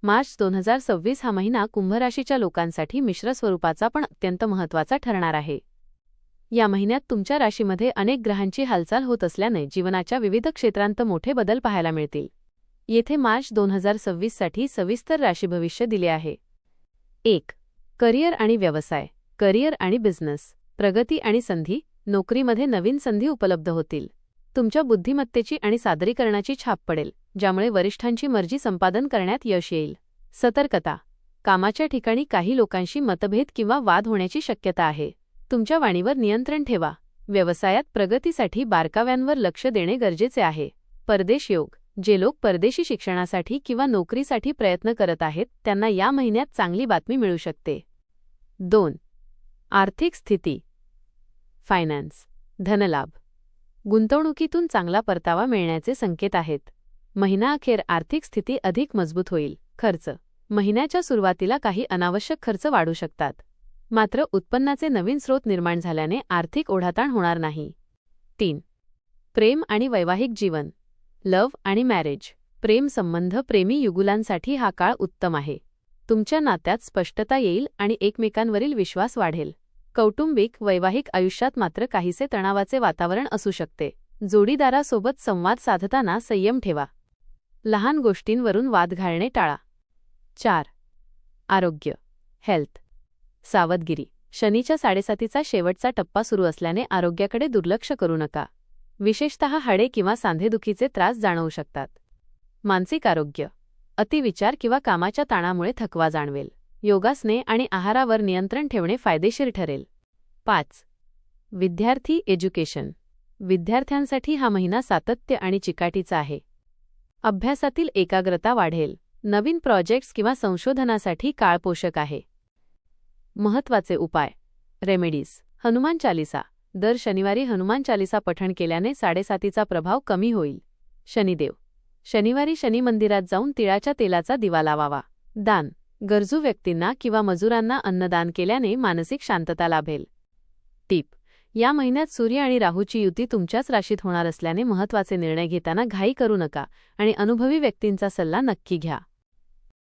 मार्च 2026 हा महिना कुंभ राशीच्या लोकांसाठी मिश्र स्वरूपाचा पण अत्यंत महत्त्वाचा ठरणार आहे. या महिन्यात तुमच्या राशीमध्ये अनेक ग्रहांची हालचाल होत असल्याने जीवनाच्या विविध क्षेत्रांत मोठे बदल पाहायला मिळतील. येथे मार्च 2026 साठी सविस्तर राशी भविष्य दिले आहे. 1. करिअर आणि व्यवसाय. करिअर आणि बिझनेस. प्रगती आणि संधी. नोकरीमध्ये नवीन संधी उपलब्ध होतील. तुमच्या बुद्धिमत्तेची आणि सादरीकरणाची छाप पडेल, ज्यामुळे वरिष्ठांची मर्जी संपादन करण्यात यश येईल. सतर्कता. कामाच्या ठिकाणी काही लोकांशी मतभेद किंवा वाद होण्याची शक्यता आहे. तुमच्या वाणीवर नियंत्रण ठेवा. व्यवसायात प्रगतीसाठी बारकाव्यांवर लक्ष देणे गरजेचे आहे. परदेश योग. जे लोक परदेशी शिक्षणासाठी किंवा नोकरीसाठी प्रयत्न करत आहेत त्यांना या महिन्यात चांगली बातमी मिळू शकते. 2. आर्थिक स्थिती. फायनान्स. धनलाभ. गुंतवणुकीतून चांगला परतावा मिळण्याचे संकेत आहेत. महिनाअखेर आर्थिक स्थिती अधिक मजबूत होईल. खर्च. महिन्याच्या सुरुवातीला काही अनावश्यक खर्च वाढू शकतात. मात्र उत्पन्नाचे नवीन स्रोत निर्माण झाल्याने आर्थिक ओढाताण होणार नाही. 3. प्रेम आणि वैवाहिक जीवन. लव्ह आणि मॅरेज. प्रेम संबंध. प्रेमी युगुलांसाठी हा काळ उत्तम आहे. तुमच्या नात्यात स्पष्टता येईल आणि एकमेकांवरील विश्वास वाढेल. कौटुंबिक वैवाहिक आयुष्यात मात्र काहीसे तणावाचे वातावरण असू शकते. जोडीदारासोबत संवाद साधताना संयम ठेवा. लहान गोष्टींवरून वाद घालणे टाळा. 4. आरोग्य. हेल्थ. सावधगिरी. शनीच्या 7.5चा शेवटचा टप्पा सुरू असल्याने आरोग्याकडे दुर्लक्ष करू नका. विशेषतः हाडे किंवा सांधेदुखीचे त्रास जाणवू शकतात. मानसिक आरोग्य. अतिविचार किंवा कामाच्या ताणामुळे थकवा जाणवेल. योगासने आणि आहारावर नियंत्रण ठेवणे फायदेशीर ठरेल. 5. विद्यार्थी एज्युकेशन. विद्यार्थ्यांसाठी हा महिना सातत्य आणि चिकाटीचा आहे. अभ्यासातील एकाग्रता वाढेल. नवीन प्रोजेक्ट्स किंवा संशोधनासाठी काळ पोषक आहे. महत्त्वाचे उपाय. रेमेडीज. हनुमान चालीसा. दर शनिवारी हनुमान चालीसा पठण केल्याने 7.5चा प्रभाव कमी होईल. शनिदेव. शनिवारी शनी मंदिरात जाऊन तिळाच्या तेलाचा दिवा लावावा. दान. गरजू व्यक्तींना किंवा मजुरांना अन्नदान केल्याने मानसिक शांतता लाभेल. टीप. या महिन्यात सूर्य आणि राहूची युती तुमच्याच राशीत होणार असल्याने महत्त्वाचे निर्णय घेताना घाई करू नका आणि अनुभवी व्यक्तींचा सल्ला नक्की घ्या.